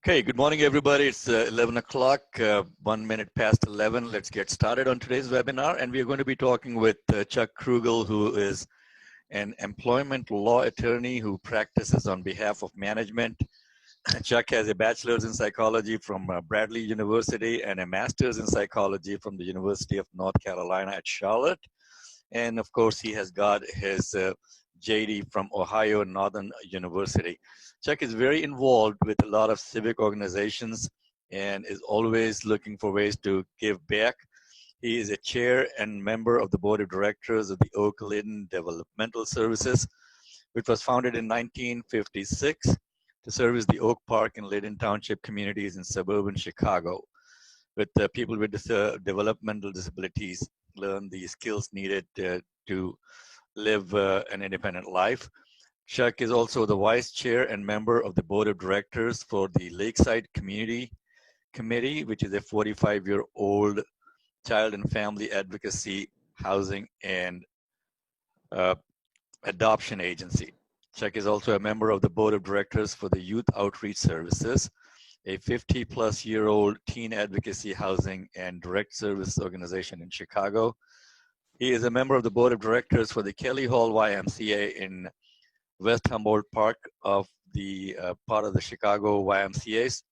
Okay, good morning, everybody. It's 11 o'clock, 1 minute past 11. Let's get started on today's webinar. And we are going to be talking with Chuck Krugel, who is an employment law attorney who practices on behalf of management. Chuck has a bachelor's in psychology from Bradley University and a master's in psychology from the University of North Carolina at Charlotte. And of course, he has got his JD from Ohio Northern University. Chuck is very involved with a lot of civic organizations and is always looking for ways to give back. He is a chair and member of the board of directors of the Eeoc Lytton Developmental Services, which was founded in 1956 to service the Oak Park and Lytton Township communities in suburban Chicago, with people with developmental disabilities learn the skills needed to live an independent life. Chuck is also the vice chair and member of the board of directors for the Lakeside Community Committee, which is a 45-year-old child and family advocacy, housing, and adoption agency. Chuck is also a member of the board of directors for the Youth Outreach Services, a 50-plus-year-old teen advocacy, housing, and direct service organization in Chicago. He is a member of the board of directors for the Kelly Hall YMCA in West Humboldt Park, of the part of the Chicago YMCAs,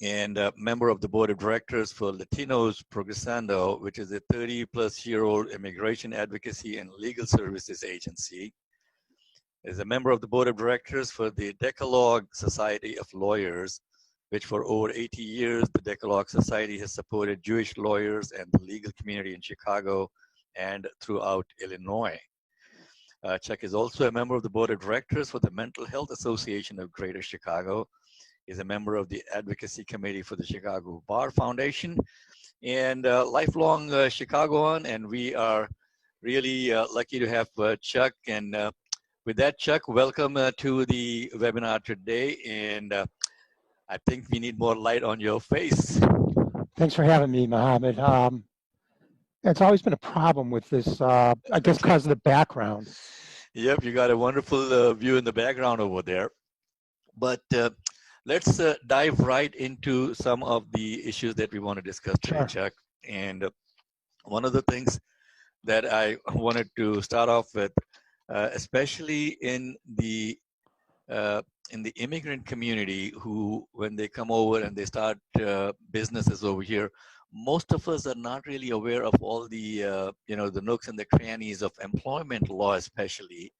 and a member of the board of directors for Latinos Progresando, which is a 30-plus-year-old immigration advocacy and legal services agency. Is a member of the board of directors for the Decalogue Society of Lawyers, which for over 80 years, the Decalogue Society has supported Jewish lawyers and the legal community in Chicago and throughout Illinois. Chuck is also a member of the board of directors for the Mental Health Association of Greater Chicago. He's a member of the advocacy committee for the Chicago Bar Foundation, and lifelong Chicagoan, and we are really lucky to have Chuck. And with that, Chuck, welcome to the webinar today, and I think we need more light on your face. Thanks for having me, Mohammed. It's always been a problem with this, I guess because of the background. Yep, you got a wonderful view in the background over there. But let's dive right into some of the issues that we want to discuss today, Sure. Chuck. And one of the things that I wanted to start off with, especially in the immigrant community, who, when they come over and they start businesses over here, most of us are not really aware of all the, the nooks and the crannies of employment law, especially.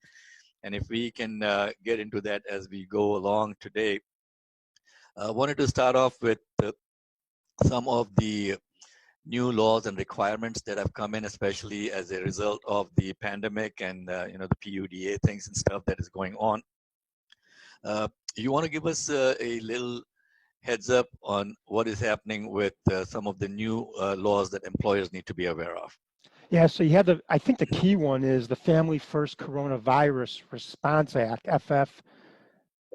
And if we can get into that as we go along today, I wanted to start off with some of the new laws and requirements that have come in, especially as a result of the pandemic and, the PUDA things and stuff that is going on. You want to give us a little heads up on what is happening with some of the new laws that employers need to be aware of? Yeah, so you have I think the key one is the Family First Coronavirus Response Act,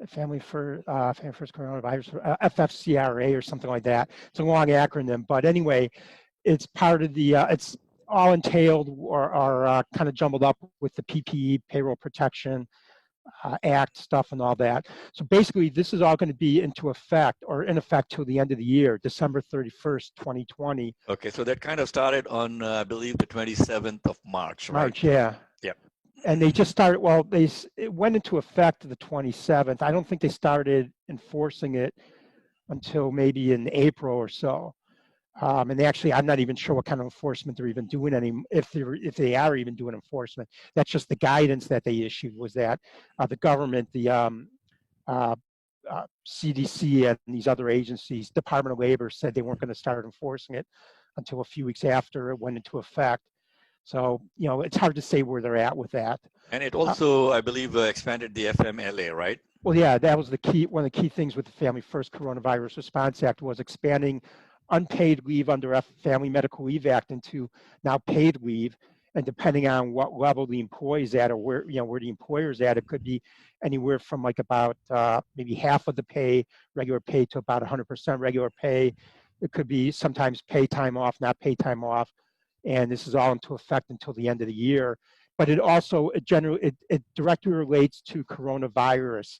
Family First Coronavirus, FFCRA or something like that. It's a long acronym, but anyway, it's part of the, it's all entailed or kind of jumbled up with the PPE, Payroll Protection Act stuff and all that. So basically, this is all going to be in effect till the end of the year, December 31st, 2020. Okay, so that kind of started on, I believe, the 27th of March, right? March, yeah. Yep. And they just started, well, it went into effect the 27th. I don't think they started enforcing it until maybe in April or so. And they actually, I'm not even sure what kind of enforcement they're even doing if they are even doing enforcement. That's just the guidance that they issued, was that the government, the CDC and these other agencies, Department of Labor, said they weren't going to start enforcing it until a few weeks after it went into effect. So, it's hard to say where they're at with that. And it also, I believe, expanded the FMLA, right? Well, yeah, that was one of the key things with the Family First Coronavirus Response Act, was expanding unpaid leave under Family Medical Leave Act into now paid leave, and depending on what level the employee's at or where the employer's at, it could be anywhere from like about maybe half of the pay, regular pay, to about 100% regular pay. It could be sometimes pay time off, not pay time off, and this is all into effect until the end of the year. but it also it directly relates to coronavirus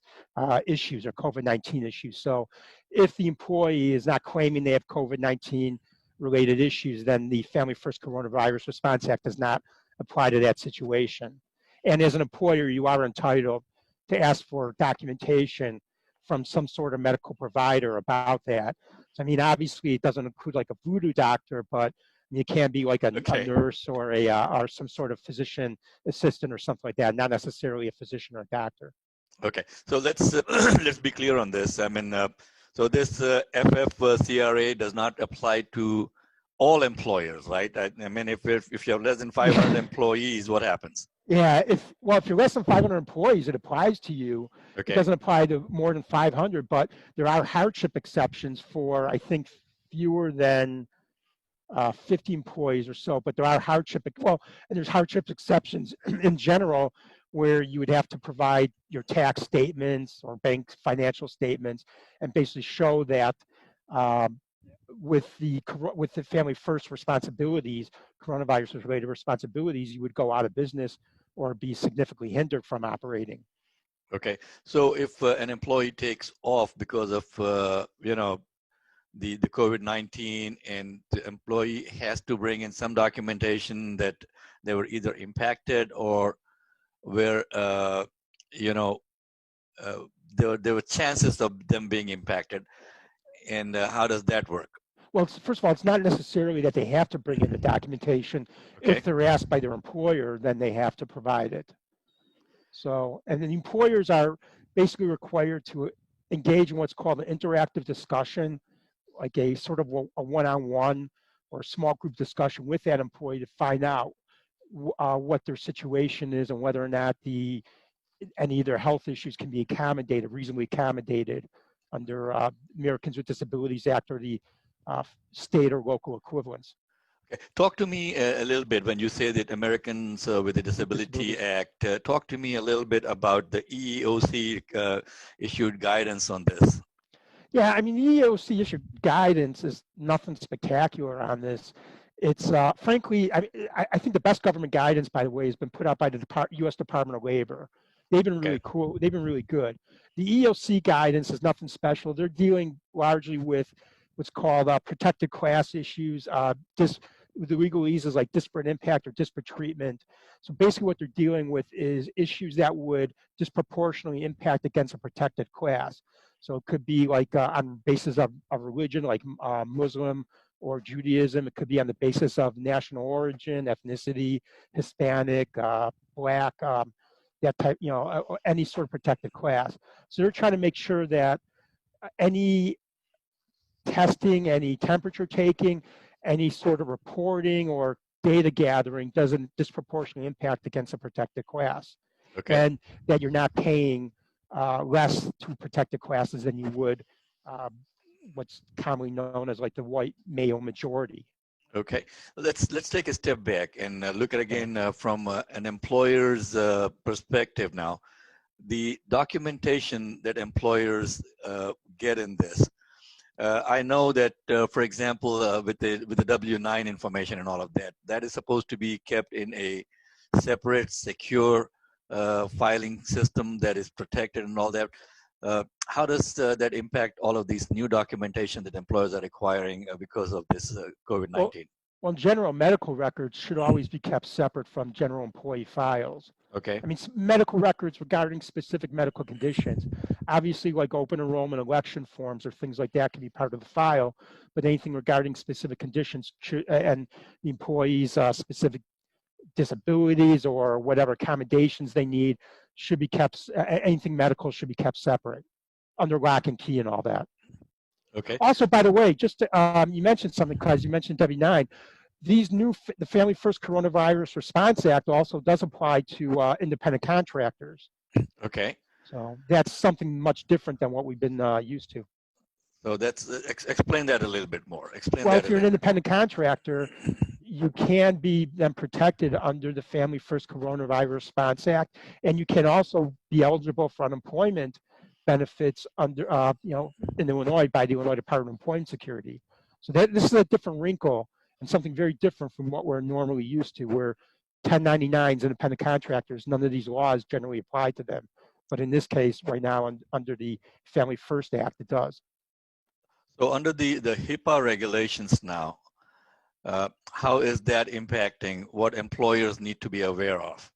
issues or COVID-19 issues. So if the employee is not claiming they have COVID-19 related issues, then the Family First Coronavirus Response Act does not apply to that situation. And as an employer, you are entitled to ask for documentation from some sort of medical provider about that. So, I mean, obviously it doesn't include like a voodoo doctor, but it can be like a nurse or or some sort of physician assistant or something like that, not necessarily a physician or a doctor. Okay, so let's let's be clear on this. I mean, so this FFCRA does not apply to all employers, right? I mean, if you have less than 500 employees, what happens? Yeah, if you're less than 500 employees, it applies to you. Okay. It doesn't apply to more than 500, but there are hardship exceptions for, I think, fewer than 50 employees or so, but there are and there's hardship exceptions in general where you would have to provide your tax statements or bank financial statements and basically show that with the Family First responsibilities, coronavirus related responsibilities, you would go out of business or be significantly hindered from operating. Okay, so if an employee takes off because of the COVID-19 and the employee has to bring in some documentation that they were either impacted or where there were chances of them being impacted, and how does that work? Well, first of all, it's not necessarily that they have to bring in the documentation. Okay. If they're asked by their employer, then they have to provide it. So, and then employers are basically required to engage in what's called an interactive discussion, like a sort of a one-on-one or small group discussion with that employee to find out what their situation is and whether or not any of their health issues can be reasonably accommodated under Americans with Disabilities Act or the state or local equivalents. Okay. Talk to me a little bit when you say that Americans with the Disability Act. Talk to me a little bit about the EEOC issued guidance on this. Yeah, I mean, the EEOC issued guidance is nothing spectacular on this. It's frankly, I think the best government guidance, by the way, has been put out by the U.S. Department of Labor. They've been really cool. They've been really good. The EEOC guidance is nothing special. They're dealing largely with what's called protected class issues, the legalese like disparate impact or disparate treatment. So basically what they're dealing with is issues that would disproportionately impact against a protected class. So it could be like on basis of religion, like Muslim or Judaism. It could be on the basis of national origin, ethnicity, Hispanic, Black, that type, any sort of protected class. So they're trying to make sure that any testing, any temperature taking, any sort of reporting or data gathering doesn't disproportionately impact against a protected class. Okay. And that you're not paying less to protected classes than you would what's commonly known as like the white male majority. Okay, let's take a step back and look at again from an employer's perspective now. The documentation that employers get in this. I know that, for example, with the W-9 information and all of that, that is supposed to be kept in a separate, secure filing system that is protected and all that. How does that impact all of these new documentation that employers are requiring because of this COVID-19? Well, in general, medical records should always be kept separate from general employee files. Okay. I mean, medical records regarding specific medical conditions, obviously like open enrollment election forms or things like that can be part of the file, but anything regarding specific conditions and the employee's specific disabilities or whatever accommodations they need should be kept, anything medical should be kept separate under lock and key and all that. Okay. Also, by the way, just you mentioned something, Cause you mentioned W-9. The Family First Coronavirus Response Act also does apply to independent contractors. Okay. So that's something much different than what we've been used to. So that's explain that a little bit more. Well, if you're an independent contractor, you can be then protected under the Family First Coronavirus Response Act, and you can also be eligible for unemployment benefits under, in Illinois by the Illinois Department of Employment Security. So this is a different wrinkle and something very different from what we're normally used to, where 1099s, independent contractors, none of these laws generally apply to them. But in this case, right now, under the Family First Act, it does. So under the HIPAA regulations now, how is that impacting what employers need to be aware of?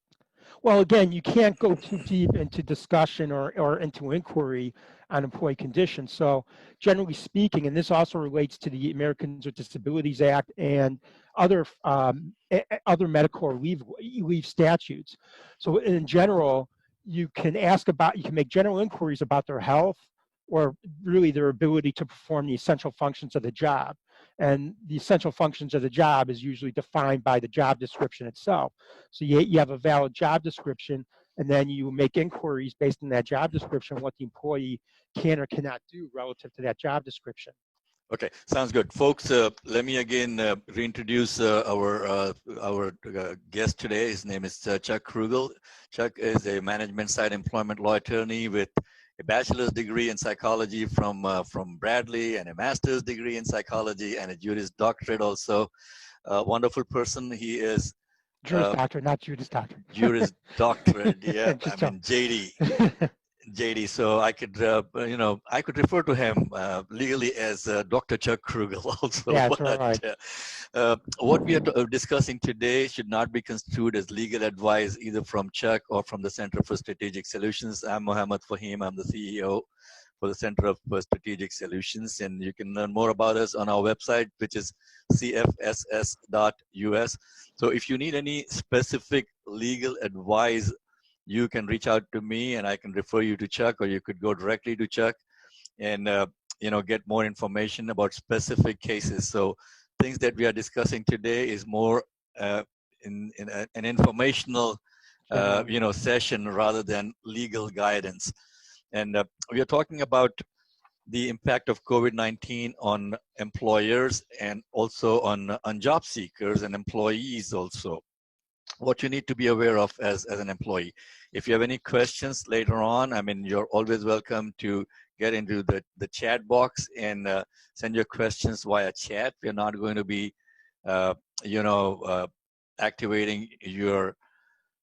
Well, again, you can't go too deep into discussion or into inquiry on employee conditions. So generally speaking, and this also relates to the Americans with Disabilities Act and other other medical or leave statutes. So in general, you can make general inquiries about their health or really their ability to perform the essential functions of the job. And the essential functions of the job is usually defined by the job description itself. So you have a valid job description, and then you make inquiries based on that job description, what the employee can or cannot do relative to that job description. Okay, sounds good. Folks, let me again reintroduce our guest today. His name is Chuck Krugel. Chuck is a management side employment law attorney with a bachelor's degree in psychology from Bradley and a master's degree in psychology and a Juris Doctorate also. Wonderful person. He is Juris Doctorate, not Juris Doctorate. Juris Doctorate, yeah. I mean, JD, so I could, I could refer to him legally as Dr. Chuck Krugel also. Yeah, that's but, right. What we are discussing today should not be construed as legal advice either from Chuck or from the Center for Strategic Solutions. I'm Mohammed Fahim. I'm the CEO for the Center for Strategic Solutions, and you can learn more about us on our website, which is cfss.us. So if you need any specific legal advice, you can reach out to me and I can refer you to Chuck, or you could go directly to Chuck and get more information about specific cases. So things that we are discussing today is more in an informational session rather than legal guidance. And we are talking about the impact of COVID-19 on employers and also on job seekers and employees also. What you need to be aware of as an employee. If you have any questions later on, I mean, you're always welcome to get into the chat box and send your questions via chat. We're not going to be, activating your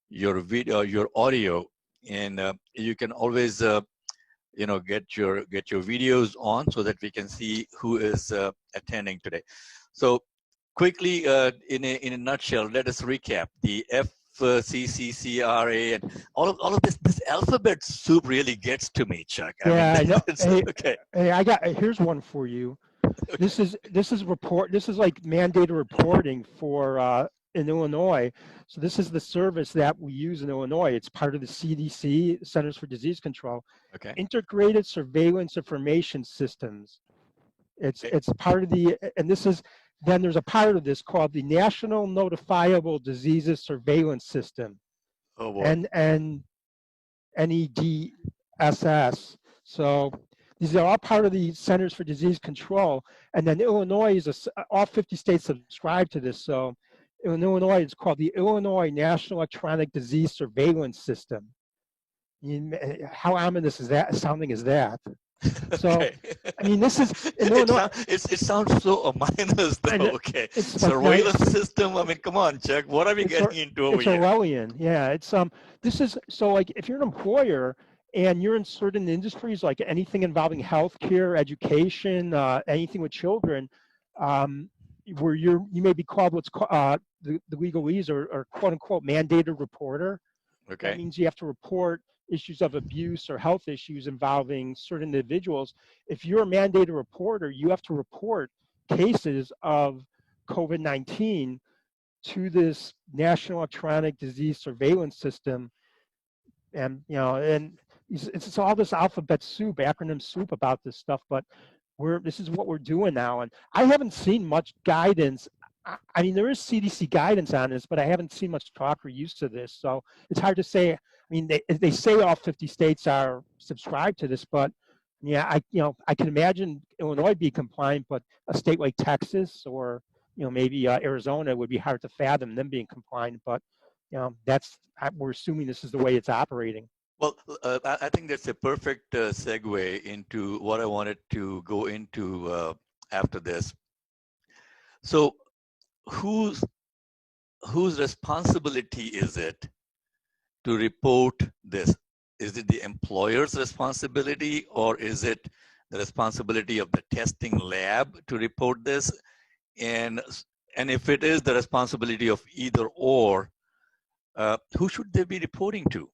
video, your audio, and you can always, get your videos on so that we can see who is attending today. So quickly, in a nutshell, let us recap the FCCCRA and all of this alphabet soup really gets to me, Chuck. I know. Hey, okay. Hey, here's one for you. Okay. This is like mandated reporting for in Illinois. So this is the service that we use in Illinois. It's part of the CDC, Centers for Disease Control. Okay. Integrated Surveillance Information Systems. It's part of the, and this is. Then there's a part of this called the National Notifiable Diseases Surveillance System, oh, boy. and NEDSS. So these are all part of the Centers for Disease Control. And then Illinois is all 50 states subscribe to this. So in Illinois, it's called the Illinois National Electronic Disease Surveillance System. How ominous is that sounding is that? So, okay. I mean, this is in Illinois. It sounds so ominous, though. Okay, surveillance system. I mean, come on, Chuck. What are we getting into over here? It's Orwellian. Yeah, it's This is so like if you're an employer and you're in certain industries, like anything involving healthcare, education, anything with children, where you may be called what's called the legalese or quote unquote mandated reporter. Okay. That means you have to report issues of abuse or health issues involving certain individuals. If you're a mandated reporter, you have to report cases of COVID-19 to this National Electronic Disease Surveillance System. And, and it's all this alphabet soup, acronym soup about this stuff, but this is what we're doing now. And I haven't seen much guidance. I mean, there is CDC guidance on this, but I haven't seen much talk or use of this. So it's hard to say. I mean, they say all 50 states are subscribed to this, but yeah, I can imagine Illinois be compliant, but a state like Texas or maybe Arizona would be hard to fathom them being compliant. But we're assuming this is the way it's operating. Well, I think that's a perfect segue into what I wanted to go into after this. So, who's whose responsibility is it to report this? Is it the employer's responsibility, or is it the responsibility of the testing lab to report this? And if it is the responsibility of either or, who should they be reporting to?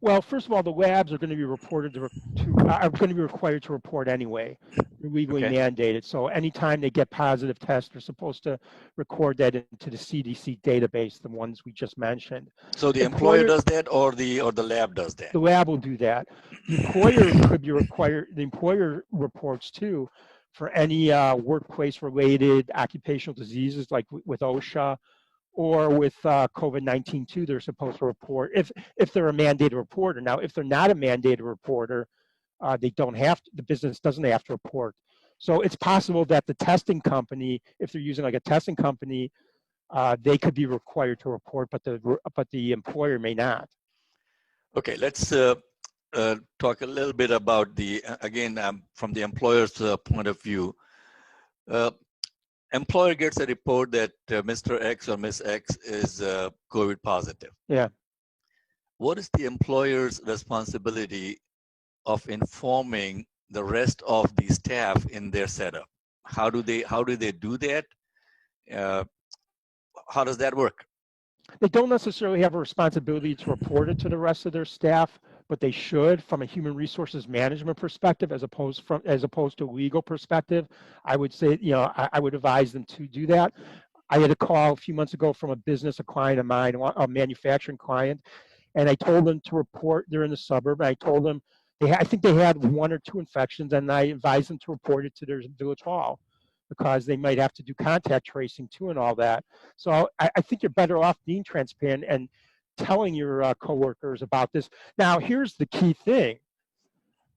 Well, first of all, the labs are going to be reported are going to be required to report anyway. They're legally mandated. So anytime they get positive tests, they're supposed to record that into the CDC database, the ones we just mentioned. So the employer does that, or the lab does that? The lab will do that. The employer could be required. The employer reports too for any workplace-related occupational diseases, like with OSHA. Or with COVID-19 too, they're supposed to report if they're a mandated reporter. Now, if they're not a mandated reporter, they don't have to, the business doesn't have to report. So it's possible that the testing company, if they're using like a testing company, they could be required to report, but the employer may not. Okay, let's talk a little bit about the again from the employer's point of view. Employer gets a report that Mr. X or Miss X is COVID positive. Yeah. What is the employer's responsibility of informing the rest of the staff in their setup? How do they do that? How does that work? They don't necessarily have a responsibility to report it to the rest of their staff, but they should from a human resources management perspective, as opposed to a legal perspective. I would say, I would advise them to do that. I had a call a few months ago from a client of mine, a manufacturing client, and I told them to report. They're in the suburb. And I told them I think they had 1 or 2 infections, and I advised them to report it to their village hall, because they might have to do contact tracing too and all that. So I think you're better off being transparent and telling your coworkers about this. Now, here's the key thing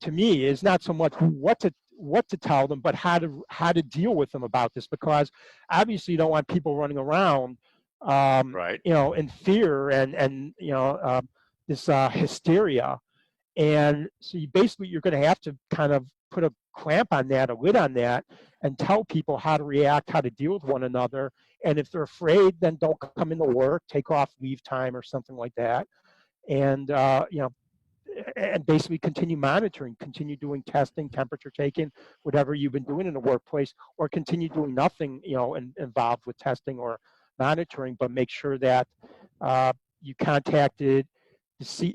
to me is not so much what to tell them, but how to deal with them about this, because obviously you don't want people running around, right, in fear and this hysteria. And so you're going to have to kind of put a clamp on that, a lid on that, and tell people how to react, how to deal with one another. And if they're afraid, then don't come into work, take off leave time or something like that. And, and basically continue monitoring, continue doing testing, temperature taking, whatever you've been doing in the workplace, or continue doing nothing, involved with testing or monitoring, but make sure that you contacted to see,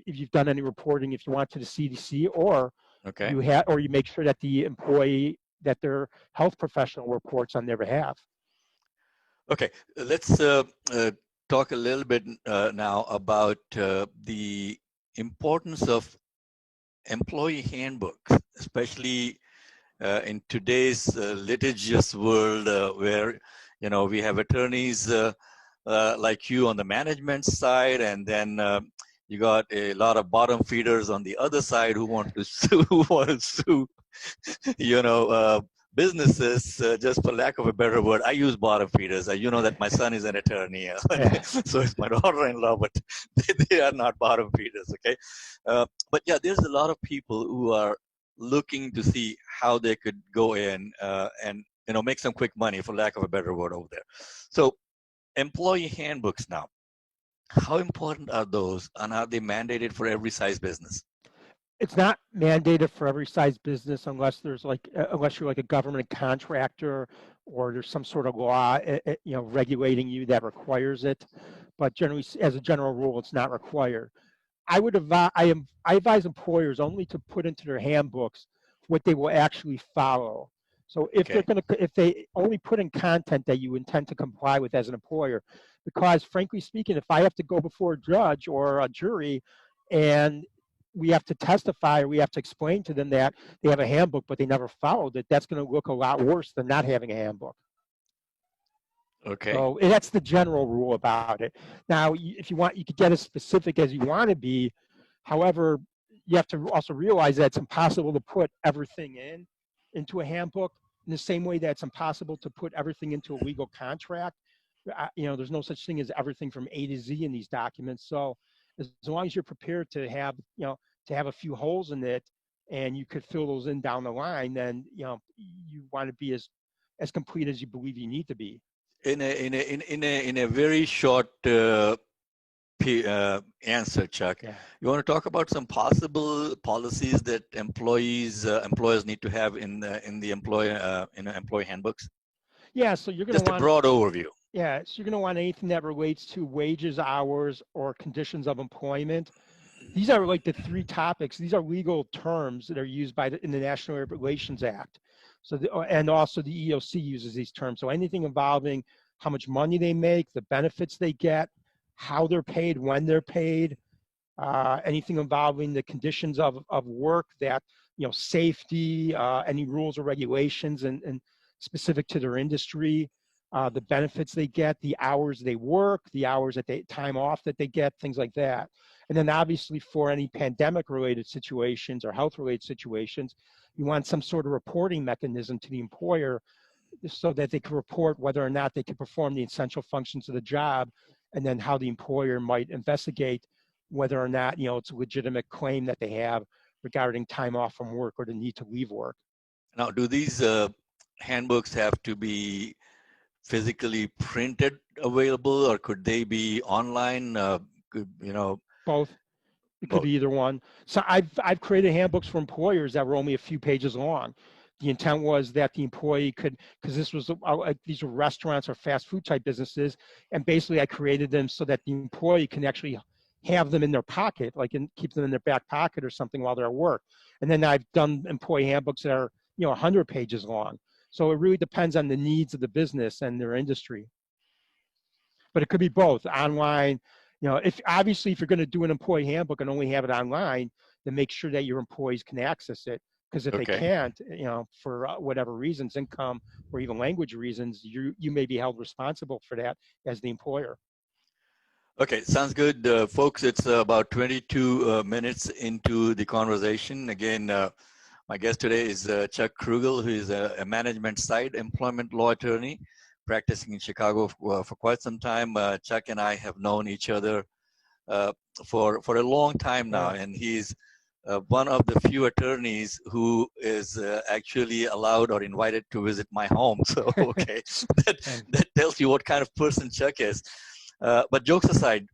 if you've done any reporting, if you want, to the CDC, or you make sure that the employee, that their health professional reports on their behalf. Okay, let's talk a little bit now about the importance of employee handbooks, especially in today's litigious world where we have attorneys like you on the management side, and then you got a lot of bottom feeders on the other side who want to sue, businesses, just for lack of a better word. I use bottom feeders. You know that my son is an attorney, so is my daughter-in-law, but they are not bottom feeders, okay? But yeah, there's a lot of people who are looking to see how they could go in and make some quick money, for lack of a better word, over there. So employee handbooks now, how important are those, and are they mandated for every size business? It's not mandated for every size business unless you're like a government contractor, or there's some sort of law, regulating you that requires it. But generally, as a general rule, it's not required. I advise employers only to put into their handbooks what they will actually follow. So if they only put in content that you intend to comply with as an employer, because frankly speaking, if I have to go before a judge or a jury and we have to testify, or we have to explain to them that they have a handbook but they never followed it, that's going to look a lot worse than not having a handbook. Okay. So that's the general rule about it. Now, if you want, you could get as specific as you want to be. However, you have to also realize that it's impossible to put everything into a handbook, in the same way that it's impossible to put everything into a legal contract. There's no such thing as everything from A to Z in these documents. So as long as you're prepared to have, to have a few holes in it, and you could fill those in down the line, then you want to be as complete as you believe you need to be. in a very short answer, Chuck. Yeah. You want to talk about some possible policies that employers need to have in the employee handbooks? Yeah. So you're going to Just a want, broad overview. yeah. So you're going to want anything that relates to wages, hours, or conditions of employment. These are like the three topics. These are legal terms that are used in the National Labor Relations Act. So, and also the EEOC uses these terms. So anything involving how much money they make, the benefits they get, how they're paid, when they're paid, anything involving the conditions of work, that, safety, any rules or regulations and specific to their industry, the benefits they get, the hours they work, the hours that time off that they get, things like that. And then obviously for any pandemic related situations or health related situations, you want some sort of reporting mechanism to the employer so that they can report whether or not they can perform the essential functions of the job, and then how the employer might investigate whether or not, it's a legitimate claim that they have regarding time off from work or the need to leave work. Now, do these handbooks have to be physically printed available, or could they be online? Both. It could Both. be either one. So I've created handbooks for employers that were only a few pages long. The intent was that the employee could, because this was these were restaurants or fast food type businesses, and basically I created them so that the employee can actually have them in their pocket, like, and keep them in their back pocket or something while they're at work. And then I've done employee handbooks that are 100 pages long. So it really depends on the needs of the business and their industry. But it could be both online. If you're going to do an employee handbook and only have it online, then make sure that your employees can access it. Because if they can't, for whatever reasons, income or even language reasons, you may be held responsible for that as the employer. Okay, sounds good. Folks, it's about 22 minutes into the conversation. Again, my guest today is Chuck Krugel, who is a management side employment law attorney practicing in Chicago for quite some time. Chuck and I have known each other for a long time now, and he's one of the few attorneys who is actually allowed or invited to visit my home. So, okay, that tells you what kind of person Chuck is. But jokes aside,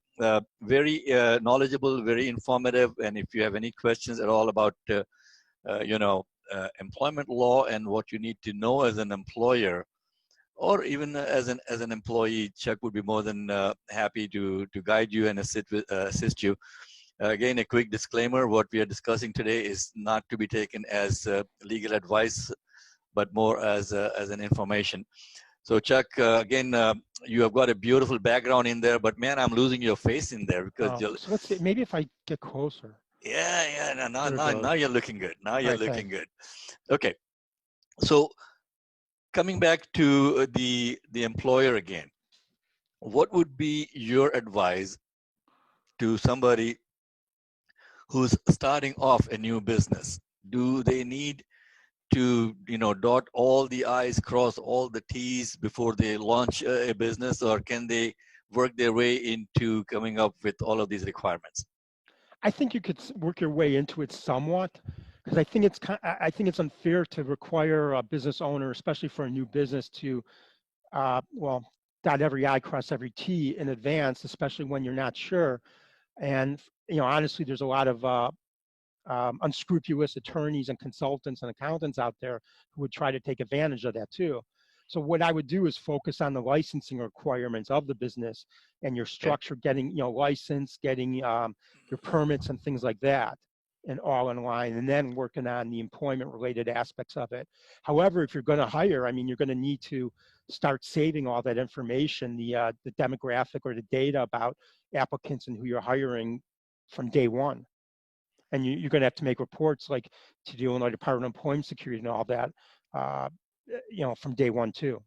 very knowledgeable, very informative. And if you have any questions at all about, employment law and what you need to know as an employer, or even as an employee, Chuck would be more than happy to guide you and assist you. Again, a quick disclaimer: what we are discussing today is not to be taken as legal advice, but more as an information. So Chuck, again, you have got a beautiful background in there, but man, I'm losing your face in there because. So let's see, maybe if I get closer. Yeah. Now you're looking good. Now you're looking good. Okay, so coming back to the employer again, what would be your advice to somebody who's starting off a new business? Do they need to dot all the I's, cross all the T's before they launch a business, or can they work their way into coming up with all of these requirements? I think you could work your way into it somewhat, because I think it's unfair to require a business owner, especially for a new business, to dot every I, cross every T in advance, especially when you're not sure. And honestly, there's a lot of unscrupulous attorneys and consultants and accountants out there who would try to take advantage of that too. So what I would do is focus on the licensing requirements of the business and your structure, getting license, getting your permits and things like that, and all in line, and then working on the employment related aspects of it. However, if you're going to hire, you're going to need to start saving all that information, the demographic or the data about applicants and who you're hiring from day one. And you're going to have to make reports like to the Illinois Department of Employment Security and all that, from day one too.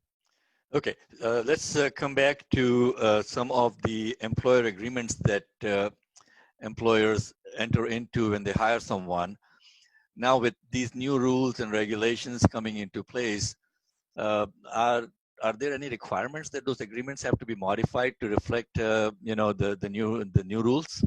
Okay, let's come back to some of the employer agreements that employers enter into when they hire someone. Now, with these new rules and regulations coming into place, are there any requirements that those agreements have to be modified to reflect, the new rules?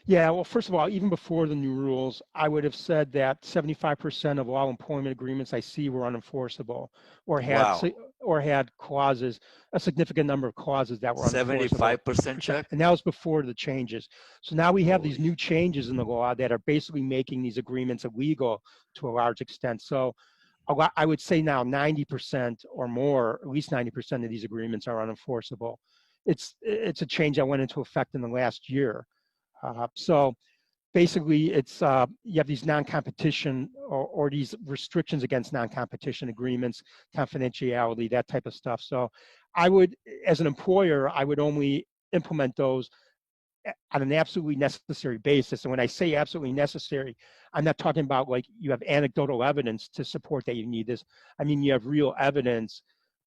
Yeah, well, first of all, even before the new rules, I would have said that 75% of all employment agreements I see were unenforceable or had or had clauses, a significant number of clauses that were unenforceable. 75%, Chuck? And that was before the changes. So now we have these Holy. new changes in the law that are basically making these agreements illegal to a large extent. So I would say now 90% or more, at least 90% of these agreements are unenforceable. It's a change that went into effect in the last year. So basically, it's you have these non-competition or these restrictions against non-competition agreements, confidentiality, that type of stuff. So I would, as an employer, I would only implement those on an absolutely necessary basis. And when I say absolutely necessary, I'm not talking about like you have anecdotal evidence to support that you need this. I mean, you have real evidence,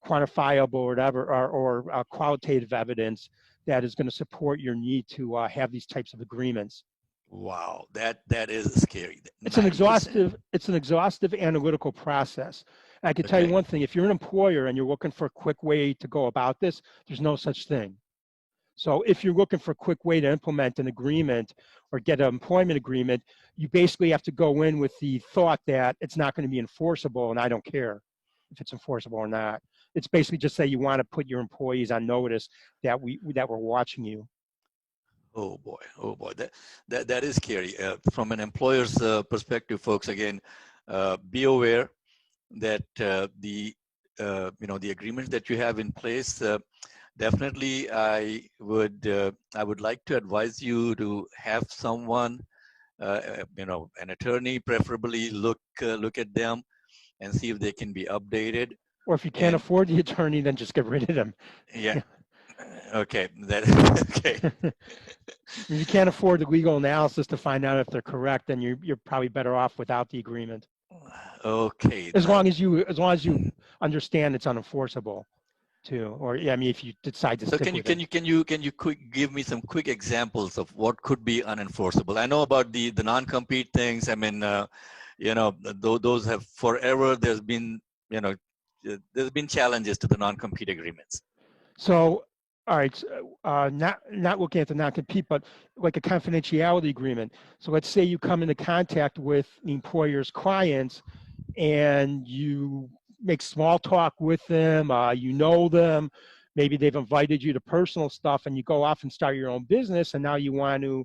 quantifiable or whatever, or qualitative evidence that is going to support your need to have these types of agreements. Wow, that is scary. It's an exhaustive analytical process. And I can tell you one thing: if you're an employer and you're looking for a quick way to go about this, there's no such thing. So if you're looking for a quick way to implement an agreement or get an employment agreement, you basically have to go in with the thought that it's not going to be enforceable, and I don't care if it's enforceable or not. It's basically just say you want to put your employees on notice that we're watching you. Oh boy, that is scary. From an employer's perspective, folks, again, be aware that the agreements that you have in place. Definitely, I would like to advise you to have someone, an attorney, preferably look at them and see if they can be updated. Or if you can't afford the attorney, then just get rid of them. Yeah. Okay. Okay. If you can't afford the legal analysis to find out if they're correct, then you're probably better off without the agreement. Okay. As long as you understand it's unenforceable. Too, or yeah, I mean, if you decide to. So can you give me some quick examples of what could be unenforceable? I know about the non-compete things. I mean, those have forever. There's been challenges to the non-compete agreements. So, all right, not looking at the non-compete, but like a confidentiality agreement. So let's say you come into contact with the employer's clients, and you make small talk with them, you know them, maybe they've invited you to personal stuff, and you go off and start your own business, and now you want to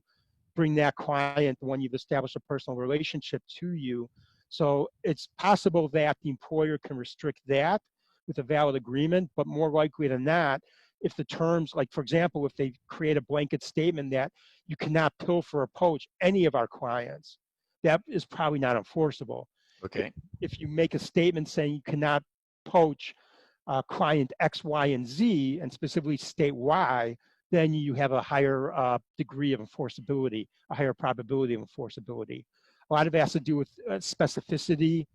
bring that client, the one you've established a personal relationship, to you. So it's possible that the employer can restrict that with a valid agreement, but more likely than not, if the terms, like for example, if they create a blanket statement that you cannot pilfer or poach any of our clients, that is probably not enforceable. Okay. If you make a statement saying you cannot poach client X, Y, and Z, and specifically state why, then you have a higher degree of enforceability, a higher probability of enforceability. A lot of it has to do with specificity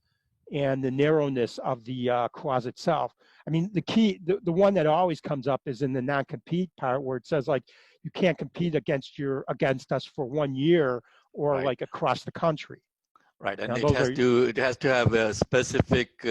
and the narrowness of the clause itself. I mean, the key, the one that always comes up is in the non-compete part, where it says like you can't compete against us for 1 year or like across the country. Right, and it has to have a specific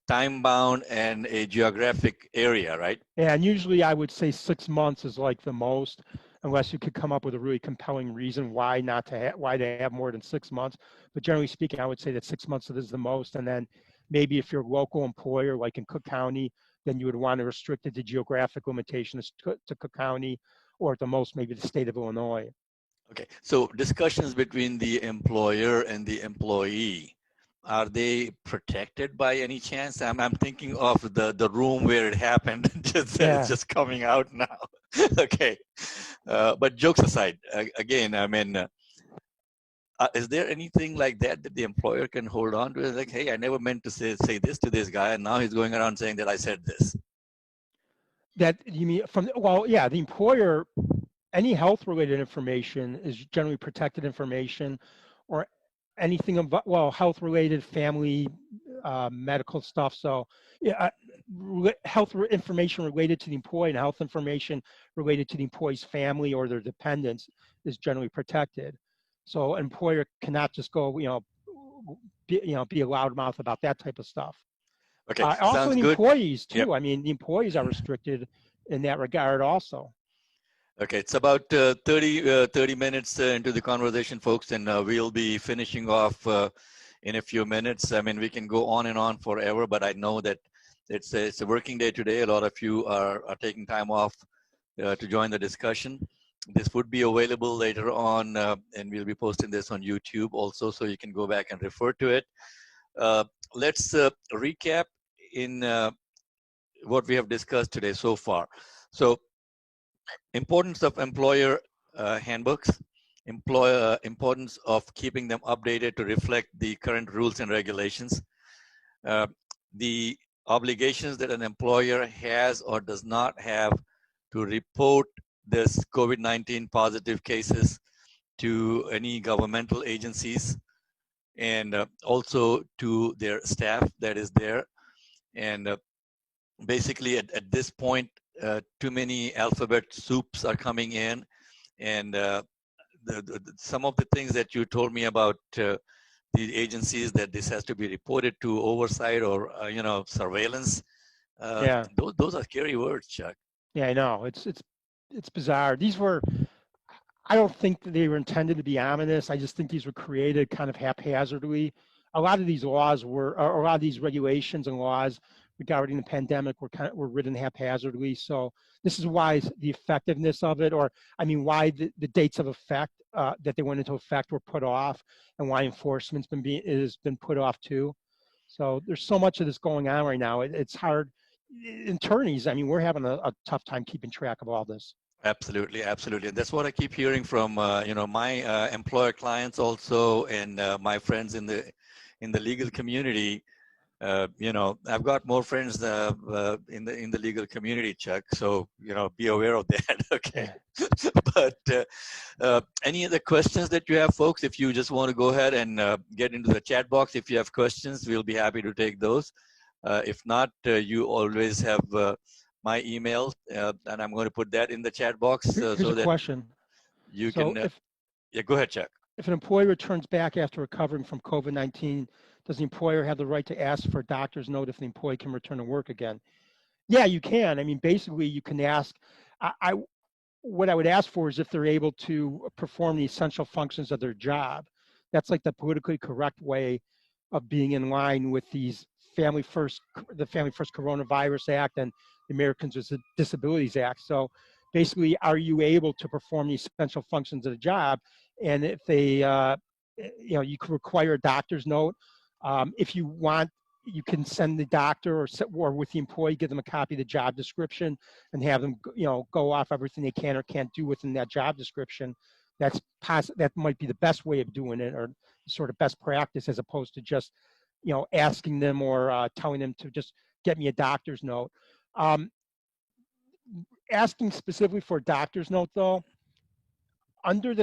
time bound and a geographic area, right? And usually I would say 6 months is like the most, unless you could come up with a really compelling reason why to have more than 6 months. But generally speaking, I would say that 6 months is the most. And then maybe if you're a local employer, like in Cook County, then you would want to restrict it to geographic limitations to Cook County, or at the most, maybe the state of Illinois. Okay, so discussions between the employer and the employee, are they protected by any chance? I'm thinking of the room where it happened. It's just coming out now. Okay, but jokes aside, again, I mean, is there anything like that the employer can hold on to? Like, hey, I never meant to say this to this guy, and now he's going around saying that I said this. That you mean the employer. Any health-related information is generally protected information, or anything about, health-related, family, medical stuff. So, health information related to the employee and health information related to the employee's family or their dependents is generally protected. So, an employer cannot just go, be a loudmouth about that type of stuff. Okay, also, the employees too. Yep. I mean, the employees are restricted in that regard also. Okay, it's about 30 minutes into the conversation, folks, and we'll be finishing off in a few minutes. I mean, we can go on and on forever, but I know that It's a working day today. A lot of you are taking time off to join the discussion. This would be available later on, and we'll be posting this on YouTube also, so you can go back and refer to it. Let's recap in what we have discussed today so far. So, importance of employer handbooks, importance of keeping them updated to reflect the current rules and regulations, the obligations that an employer has or does not have to report this COVID-19 positive cases to any governmental agencies, and also to their staff that is there. And basically at this point, too many alphabet soups are coming in, and some of the things that you told me about the agencies that this has to be reported to, oversight or surveillance. Yeah. Those are scary words, Chuck. Yeah, I know. It's bizarre. These were, I don't think that they were intended to be ominous. I just think these were created kind of haphazardly. A lot of these laws were, or a lot of these regulations and laws regarding the pandemic were written haphazardly. So this is why the effectiveness of it, or I mean, why the dates of effect that they went into effect were put off, and why enforcement's has been put off too. So there's so much of this going on right now. It's hard. Attorneys, I mean, we're having a tough time keeping track of all this. Absolutely, absolutely. And that's what I keep hearing from my employer clients also, and my friends in the legal community. I've got more friends in the legal community, Chuck. So be aware of that. Okay. But any other questions that you have, folks? If you just want to go ahead and get into the chat box, if you have questions, we'll be happy to take those. If not, you always have my email, and I'm going to put that in the chat box. Here's so a that question. You can. Yeah, go ahead, Chuck. If an employee returns back after recovering from COVID-19, does the employer have the right to ask for a doctor's note if the employee can return to work again? Yeah, you can. I mean, basically, you can ask. What I would ask for is if they're able to perform the essential functions of their job. That's like the politically correct way of being in line with the Family First Coronavirus Act and the Americans with Disabilities Act. So basically, are you able to perform the essential functions of the job? And if they, you can require a doctor's note. If you want, you can send the doctor or with the employee, give them a copy of the job description and have them, go off everything they can or can't do within that job description. That might be the best way of doing it, or sort of best practice, as opposed to just, asking them or telling them to just get me a doctor's note. Asking specifically for a doctor's note, though, under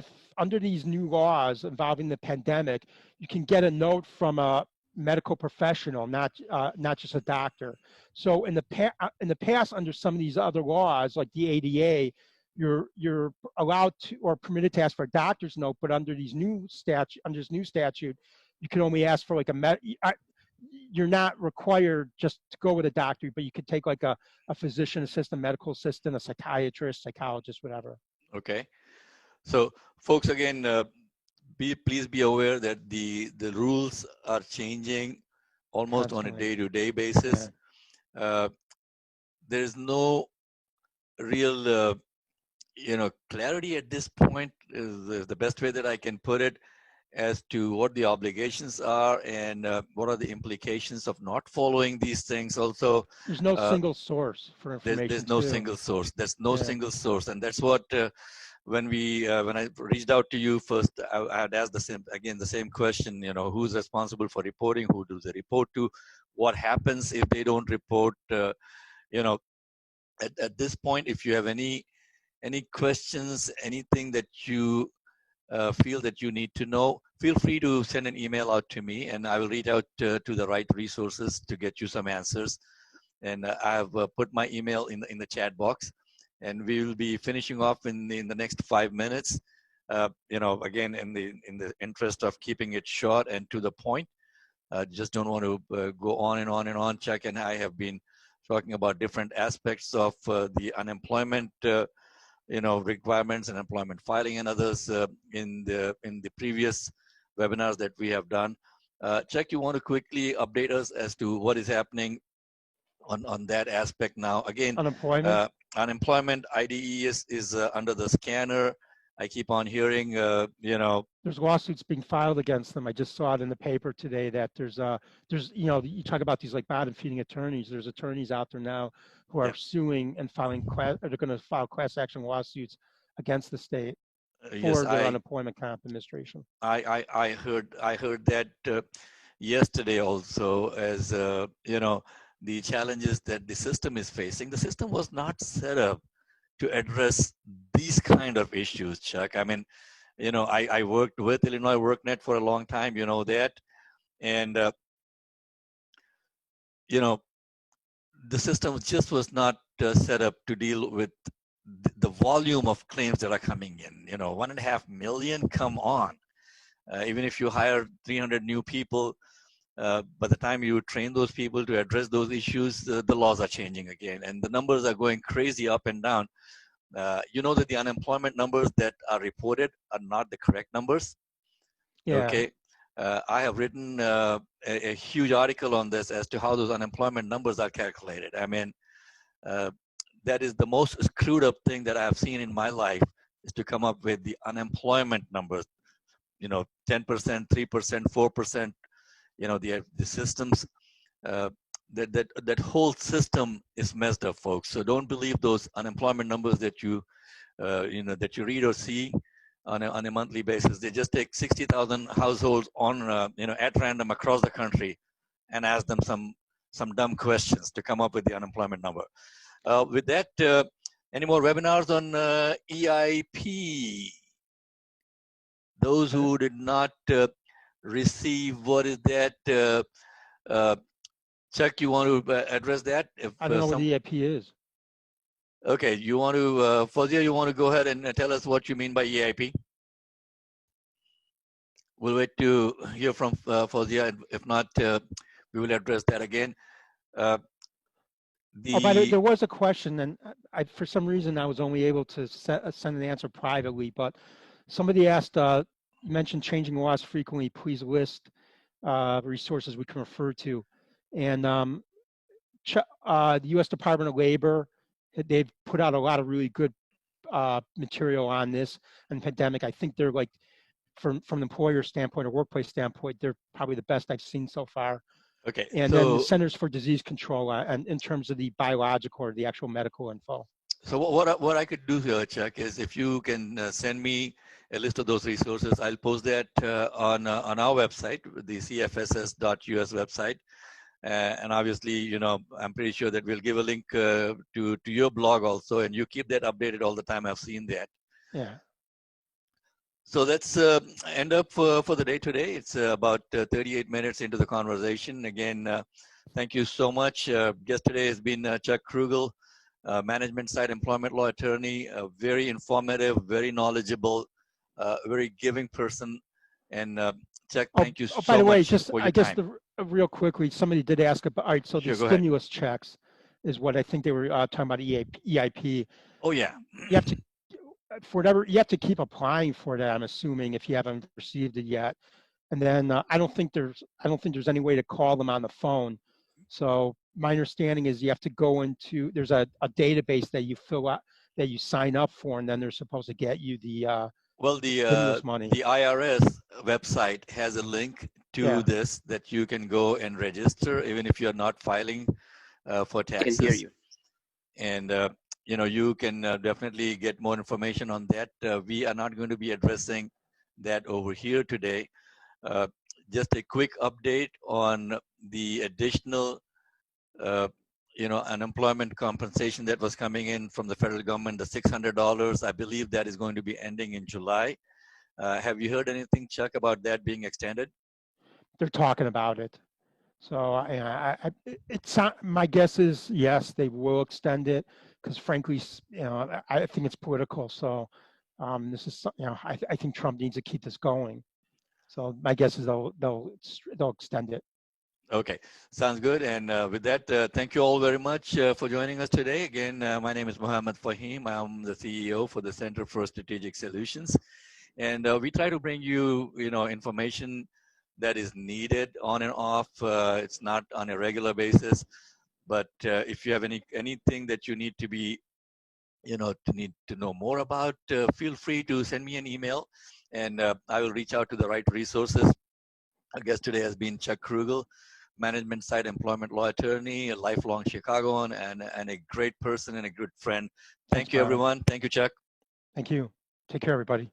these new laws involving the pandemic, you can get a note from a medical professional, not just a doctor. So in the past, under some of these other laws, like the ADA, you're allowed to or permitted to ask for a doctor's note, but under this new statute, you can only ask for like you're not required just to go with a doctor, but you could take like a physician assistant, medical assistant, a psychiatrist, psychologist, whatever. Okay. So, folks, again, please be aware that the rules are changing almost constantly on a day-to-day basis. Yeah. There's no real, clarity at this point, is the best way that I can put it, as to what the obligations are and what are the implications of not following these things. Also, there's no single source for information. There's no single source. There's no single source, and that's what. When I reached out to you first, I had asked the same question. Who's responsible for reporting? Who do they report to? What happens if they don't report? At this point, if you have any questions, anything that you feel that you need to know, feel free to send an email out to me, and I will reach out to the right resources to get you some answers. And I have put my email in the chat box. And we will be finishing off in the next 5 minutes. Again, in the interest of keeping it short and to the point. Just don't want to go on and on and on. Chuck and I have been talking about different aspects of the unemployment, requirements and employment filing and others in the previous webinars that we have done. Chuck, you want to quickly update us as to what is happening on that aspect now. Again, Unemployment? unemployment IDE is under the scanner. I keep on hearing, There's lawsuits being filed against them. I just saw it in the paper today that there's you talk about these like bottom feeding attorneys. There's attorneys out there now who are yeah, suing and filing they're going to file class action lawsuits against the state yes, for their unemployment comp administration. I heard that yesterday also, as the challenges that the system is facing. The system was not set up to address these kind of issues, Chuck. I mean, I worked with Illinois WorkNet for a long time, you know that, and the system just was not set up to deal with the volume of claims that are coming in. 1.5 million, come on. Even if you hire 300 new people, by the time you train those people to address those issues, the laws are changing again, and the numbers are going crazy up and down. You know that the unemployment numbers that are reported are not the correct numbers. Yeah. Okay. I have written a huge article on this as to how those unemployment numbers are calculated. I mean, that is the most screwed up thing that I have seen in my life, is to come up with the unemployment numbers. 10%, 3%, 4%. The systems. That whole system is messed up, folks. So don't believe those unemployment numbers that you read or see on a monthly basis. They just take 60,000 households on at random across the country and ask them some dumb questions to come up with the unemployment number. With that, any more webinars on EIP? Those who did not receive, what is that? Chuck, you want to address that? I don't know what EIP is. Okay, you want to, Fawzia, you want to go ahead and tell us what you mean by EIP? We'll wait to hear from Fawzia. If not, we will address that again. By the way, there was a question, and for some reason I was only able to send an answer privately, but somebody asked, you mentioned changing laws frequently, please list resources we can refer to. And the U.S. Department of Labor, they've put out a lot of really good material on this and pandemic. I think they're like, from the employer standpoint or workplace standpoint, they're probably the best I've seen so far. Okay. And then the Centers for Disease Control, and in terms of the biological or the actual medical info. So what I could do here, Chuck, is if you can send me a list of those resources, I'll post that on our website, the cfss.us website. And obviously, I'm pretty sure that we'll give a link to your blog also, and you keep that updated all the time. I've seen that. Yeah. So that's end up for the day today. It's about 38 minutes into the conversation. Again, thank you so much. Guest today has been Chuck Krugel, management side employment law attorney, very informative, very knowledgeable, very giving person. And Chuck, thank you so much. By the way, I guess real quickly, somebody did ask about, all right, so the stimulus checks is what I think they were talking about, EIP. Oh yeah. You have to, you have to keep applying for that, I'm assuming, if you haven't received it yet. And then I don't think there's any way to call them on the phone. So my understanding is you have to go into, there's a database that you fill out, that you sign up for, and then they're supposed to get you the stimulus money. The IRS website has a link to this that you can go and register, even if you're not filing for taxes. I can hear you. And you can definitely get more information on that. We are not going to be addressing that over here today. Just a quick update on the additional, unemployment compensation that was coming in from the federal government, the $600. I believe that is going to be ending in July. Have you heard anything, Chuck, about that being extended? They're talking about it. So it's my guess is yes, they will extend it, because frankly, I think it's political. So this is, I think Trump needs to keep this going. So my guess is they'll extend it. Okay, sounds good. And with that, thank you all very much for joining us today. Again, my name is Mohammed Fahim. I'm the CEO for the Center for Strategic Solutions, and we try to bring you, information that is needed on and off. It's not on a regular basis. But if you have anything that you need to be, need to know more about, feel free to send me an email, and I will reach out to the right resources. Our guest today has been Chuck Krugel, management side employment law attorney, a lifelong Chicagoan, and a great person and a good friend. Thank you, Byron. everyone. Thank you, Chuck. Thank you. Take care, everybody.